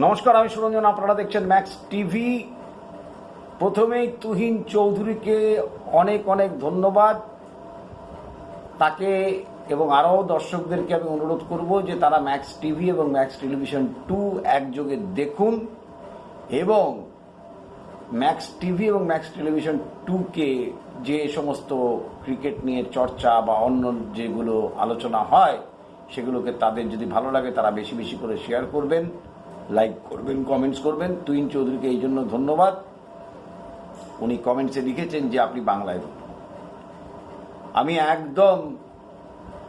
নমস্কার, আমি সুরঞ্জন, আপনারা দেখছেন ম্যাক্স টিভি। প্রথমেই তুহিন চৌধুরীকে অনেক অনেক ধন্যবাদ। তাকে এবং আরও দর্শকদেরকে আমি অনুরোধ করব যে তারা ম্যাক্স টিভি এবং ম্যাক্স টেলিভিশন 2 একযোগে দেখুন এবং ম্যাক্স টিভি এবং ম্যাক্স টেলিভিশন 2কে যে সমস্ত ক্রিকেট নিয়ে চর্চা বা অন্য যেগুলো আলোচনা হয় সেগুলোকে তাদের যদি ভালো লাগে তারা বেশি বেশি করে শেয়ার করবেন, লাইক করবেন, কমেন্টস করবেন। তুহিন চৌধুরীকে এই জন্য ধন্যবাদ। উনি কমেন্টসে লিখেছেন যে আপনি বাংলায় বলুন। আমি একদম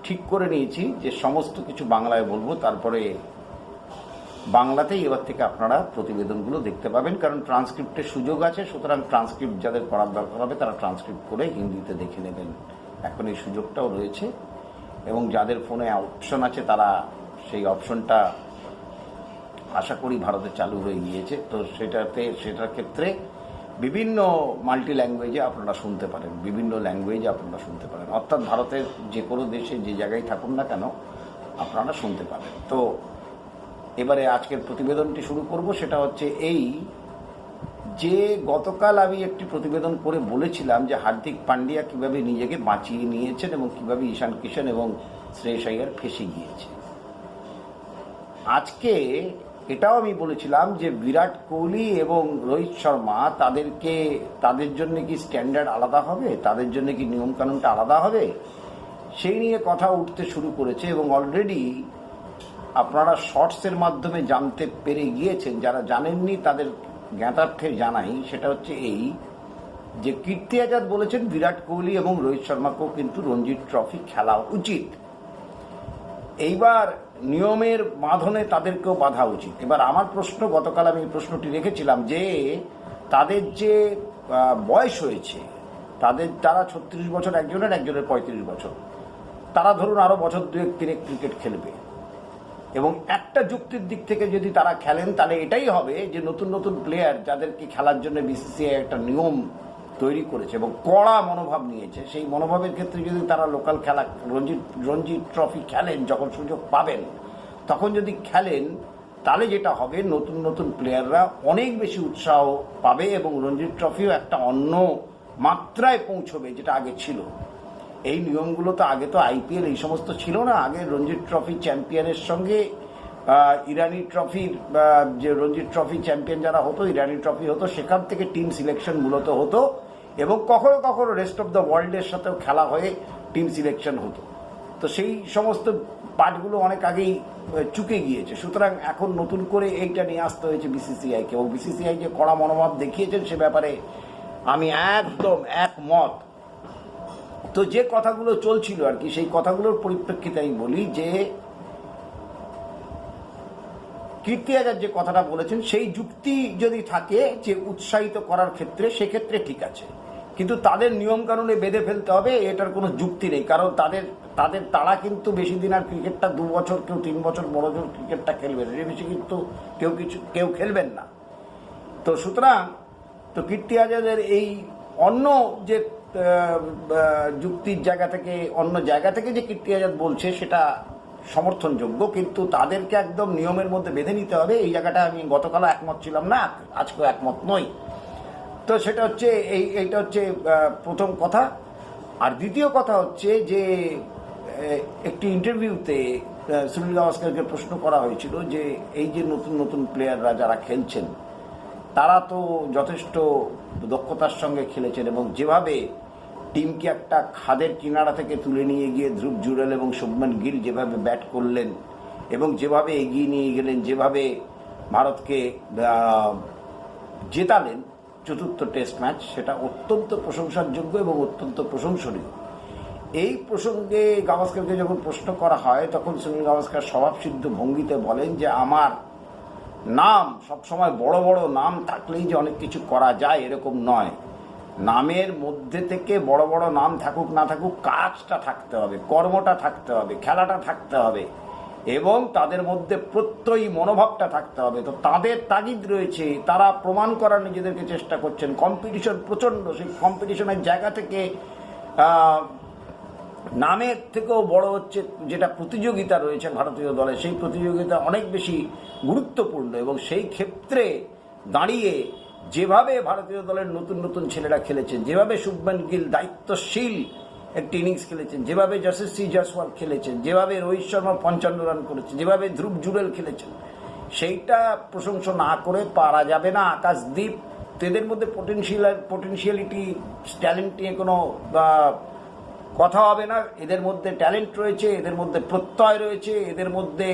ঠিক করে নিয়েছি যে সমস্ত কিছু বাংলায় বলবো, তারপরে বাংলাতেই এবার থেকে আপনারা প্রতিবেদনগুলো দেখতে পাবেন, কারণ ট্রান্সক্রিপ্টের সুযোগ আছে। সুতরাং ট্রান্সক্রিপ্ট যাদের করার দরকার হবে তারা ট্রান্সক্রিপ্ট করে হিন্দিতে দেখে নেবেন। এখন এই সুযোগটাও রয়েছে এবং যাদের ফোনে অপশন আছে তারা সেই অপশনটা আশা করি ভারতে চালু হয়ে গিয়েছে। তো সেটার ক্ষেত্রে বিভিন্ন মাল্টি ল্যাঙ্গুয়েজে আপনারা শুনতে পারেন, বিভিন্ন ল্যাঙ্গুয়েজে আপনারা শুনতে পারেন, অর্থাৎ ভারতের যে কোনো দেশে যে জায়গায় থাকুন না কেন আপনারা শুনতে পারেন। তো এবারে আজকের প্রতিবেদনটি শুরু করব। সেটা হচ্ছে এই যে গতকাল আমি একটি প্রতিবেদন করে বলেছিলাম যে হার্দিক পান্ডিয়া কীভাবে নিজেকে বাঁচিয়ে নিয়েছেন এবং কীভাবে ঈশান কিষান এবং শ্রেয়স আইয়ার ফেঁসে গিয়েছে। আজকে এটাও আমি বলেছিলাম যে বিরাট কোহলি এবং রোহিত শর্মা তাদের জন্য কি স্ট্যান্ডার্ড আলাদা হবে, তাদের জন্য কি নিয়মকানুনটা আলাদা হবে, সেই নিয়ে কথা উঠতে শুরু করেছে এবং অলরেডি আপনারা শর্টসের মাধ্যমে জানতে পেরে গিয়েছেন। যারা জানেননি তাদের জ্ঞাতার্থে জানাই, সেটা হচ্ছে এই যে কীর্তি আজাদ বলেছেন বিরাট কোহলি এবং রোহিত শর্মাকেও কিন্তু রঞ্জি ট্রফি খেলা উচিত। এইবার নিয়মের বাঁধনে তাদেরকেও বাঁধা উচিত। এবার আমার প্রশ্ন, গতকাল আমি প্রশ্নটি রেখেছিলাম যে তাদের যে বয়স হয়েছে, তারা 36 বছর একজনের 35 বছর, তারা ধরুন আরও বছর 2-3 ক্রিকেট খেলবে এবং একটা যুক্তির দিক থেকে যদি তারা খেলেন তাহলে এটাই হবে যে নতুন নতুন প্লেয়ার যাদেরকে খেলার জন্য বিসিসিআই একটা নিয়ম তৈরি করেছে এবং কড়া মনোভাব নিয়েছে, সেই মনোভাবের ক্ষেত্রে যদি তারা লোকাল খেলা রঞ্জি ট্রফি খেলেন, যখন সুযোগ পাবেন তখন যদি খেলেন, তাহলে যেটা হবে নতুন নতুন প্লেয়াররা অনেক বেশি উৎসাহ পাবে এবং রঞ্জি ট্রফিও একটা অন্য মাত্রায় পৌঁছবে যেটা আগে ছিল। এই নিয়মগুলো তো আগে তো আইপিএল এই সমস্ত ছিল না। আগে রঞ্জি ট্রফি চ্যাম্পিয়নের সঙ্গে ইরানি ট্রফির যে রঞ্জি ট্রফি চ্যাম্পিয়ন যারা হতো, ইরানি ট্রফি হতো, সেখান থেকে টিম সিলেকশন মূলত হতো এবং কখনো কখনো রেস্ট অফ দ্য ওয়ার্ল্ডের সাথেও খেলা হয়ে টিম সিলেকশন হতো। তো সেই সমস্ত পার্টগুলো অনেক আগেই চুকে গিয়েছে। সুতরাং এখন নতুন করে এইটা নিয়ে আসতে হয়েছে বিসিসিআইকে এবং বিসিসিআই যে কড়া মনোভাব দেখিয়েছেন সে ব্যাপারে আমি একদম একমত। তো যে কথাগুলো চলছিল আর কি, সেই কথাগুলোর পরিপ্রেক্ষিতে আমি বলি যে কীর্তি আজাদ যে কথাটা বলেছেন সেই যুক্তি যদি থাকে যে উৎসাহিত করার ক্ষেত্রে, সেক্ষেত্রে ঠিক আছে, কিন্তু তাদের নিয়মকানুনে বেঁধে ফেলতে হবে এটার কোনো যুক্তি নেই। কারণ তারা কিন্তু বেশি দিন আর ক্রিকেটটা 2 বছর, কেউ 3 বছর বড় জোর ক্রিকেটটা খেলবেন, এর বেশি কিন্তু কেউ খেলবেন না। তো সুতরাং তো কীর্তি আজাদের এই অন্য যে যুক্তির জায়গা থেকে, অন্য জায়গা থেকে যে কীর্তি আজাদ বলছে সেটা সমর্থনযোগ্য, কিন্তু তাদেরকে একদম নিয়মের মধ্যে বেঁধে নিতে হবে। এই জায়গাটা আমি গতকালও একমত ছিলাম না, আজকেও একমত নই। তো সেটা হচ্ছে এইটা হচ্ছে প্রথম কথা। আর দ্বিতীয় কথা হচ্ছে যে একটি ইন্টারভিউতে সুনীল গাভাস্করকে প্রশ্ন করা হয়েছিল যে এই যে নতুন নতুন প্লেয়াররা যারা খেলছেন তারা তো যথেষ্ট দক্ষতার সঙ্গে খেলেছেন এবং যেভাবে টিমকে একটা খাদের কিনারা থেকে তুলে নিয়ে গিয়ে ধ্রুব জুরেল এবং শুভমান গিল যেভাবে ব্যাট করলেন এবং যেভাবে এগিয়ে নিয়ে গেলেন, যেভাবে ভারতকে জেতালেন চতুর্থ টেস্ট ম্যাচ, সেটা অত্যন্ত প্রশংসার যোগ্য এবং অত্যন্ত প্রশংসনীয়। এই প্রসঙ্গে গাভাস্করকে যখন প্রশ্ন করা হয় তখন সুনীল গাভাস্কর স্বভাবসিদ্ধ ভঙ্গিতে বলেন যে আমার নাম সবসময় বড় বড় নাম থাকলেই যে অনেক কিছু করা যায় এরকম নয়। নামের মধ্যে থেকে বড় বড় নাম থাকুক না থাকুক, কাজটা থাকতে হবে, কর্মটা থাকতে হবে, খেলাটা থাকতে হবে এবং তাদের মধ্যে প্রত্যয়ী মনোভাবটা থাকতে হবে। তো তাদের তাগিদ রয়েছে, তারা প্রমাণ করার নিজেদেরকে চেষ্টা করছেন। কম্পিটিশন প্রচণ্ড, সেই কম্পিটিশনের জায়গা থেকে নামের থেকেও বড় হচ্ছে যেটা প্রতিযোগিতা রয়েছে ভারতীয় দলে, সেই প্রতিযোগিতা অনেক বেশি গুরুত্বপূর্ণ। এবং সেই ক্ষেত্রে দাঁড়িয়ে যেভাবে ভারতীয় দলের নতুন নতুন ছেলেরা খেলেছেন, যেভাবে শুভমান গিল দায়িত্বশীল একটি ইনিংস খেলেছেন, যেভাবে যশস্বী জয়সওয়াল খেলেছেন, যেভাবে রোহিত শর্মা 55 রান করেছেন, যেভাবে ধ্রুব জুড়েল খেলেছেন, সেইটা প্রশংসা না করে পারা যাবে না। আকাশদীপ, এদের মধ্যে পটেনশিয়ালিটি ট্যালেন্ট নিয়ে কোনো কথা হবে না। এদের মধ্যে ট্যালেন্ট রয়েছে, এদের মধ্যে প্রত্যয় রয়েছে, এদের মধ্যে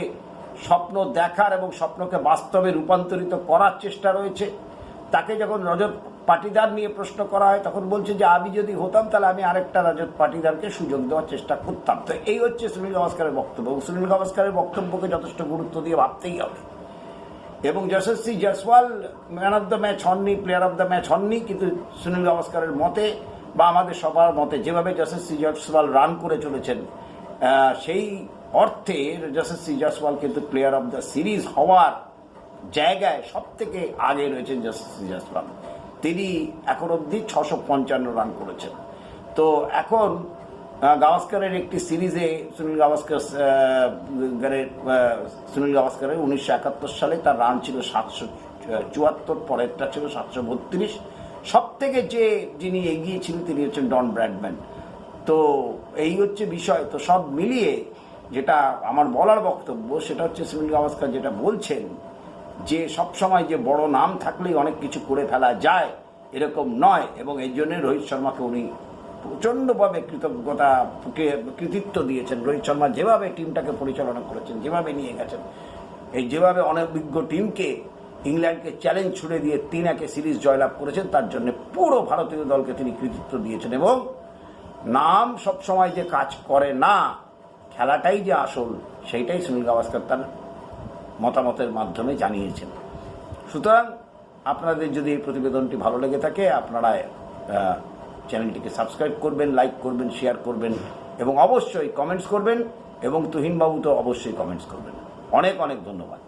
স্বপ্ন দেখার এবং স্বপ্নকে বাস্তবে রূপান্তরিত করার চেষ্টা রয়েছে। তাকে যখন রজত পাটিদার নিয়ে প্রশ্ন করা হয় তখন বলছে যে আমি যদি হতাম তাহলে আমি আরেকটা রজত পাটিদারকে সুযোগ দেওয়ার চেষ্টা করতাম। তো এই হচ্ছে সুনীল গাভাস্কারের বক্তব্য, এবং সুনীল গাভাস্কারের বক্তব্যকে যথেষ্ট গুরুত্ব দিয়ে ভাবতেই হবে। এবং Yashasvi Jaiswal man of the match হননি, প্লেয়ার অফ দ্য ম্যাচ হননি, কিন্তু সুনীল গাভাস্কারের মতে বা আমাদের সবার মতে যেভাবে যশস্বী জয়সওয়াল রান করে চলেছেন, সেই অর্থে যশস্বী জয়সওয়াল কিন্তু প্লেয়ার অফ দ্য সিরিজ হওয়ার জায়গায় সব থেকে আগে রয়েছেন যশস্বী জয়সওয়াল। তিনি এখন অবধি 655 রান করেছেন। তো এখন গাভাস্কারের একটি সিরিজে সুনীল গাভাস্কারের 1971 সালে তার রান ছিল 774, পরেরটা ছিল 732। সব থেকে যিনি এগিয়ে ছিলেন তিনি হচ্ছেন ডন ব্র্যাডম্যান। তো এই হচ্ছে বিষয়। তো সব মিলিয়ে যেটা আমার বলার বক্তব্য সেটা হচ্ছে সুনীল গাভাস্কার যেটা বলছেন যে সবসময় যে বড় নাম থাকলেই অনেক কিছু করে ফেলা যায় এরকম নয়, এবং এই জন্য রোহিত শর্মাকে উনি প্রচণ্ডভাবে কৃতিত্ব দিয়েছেন। রোহিত শর্মা যেভাবে টিমটাকে পরিচালনা করেছেন, যেভাবে নিয়ে গেছেন, এই যেভাবে অনভিজ্ঞ টিমকে ইংল্যান্ডকে চ্যালেঞ্জ ছুড়ে দিয়ে 3-1 সিরিজ জয়লাভ করেছেন, তার জন্য পুরো ভারতীয় দলকে তিনি কৃতিত্ব দিয়েছেন। এবং নাম সবসময় যে কাজ করে না, খেলাটাই যে আসল, সেইটাই সুনীল গাভাস্কার তার মতামতের মাধ্যমে জানিয়েছেন। সুতরাং আপনাদের যদি এই প্রতিবেদনটি ভালো লেগে থাকে আপনারা চ্যানেলটিকে সাবস্ক্রাইব করবেন, লাইক করবেন, শেয়ার করবেন এবং অবশ্যই কমেন্টস করবেন, এবং তুহিনবাবু তো অবশ্যই কমেন্টস করবেন। অনেক অনেক ধন্যবাদ।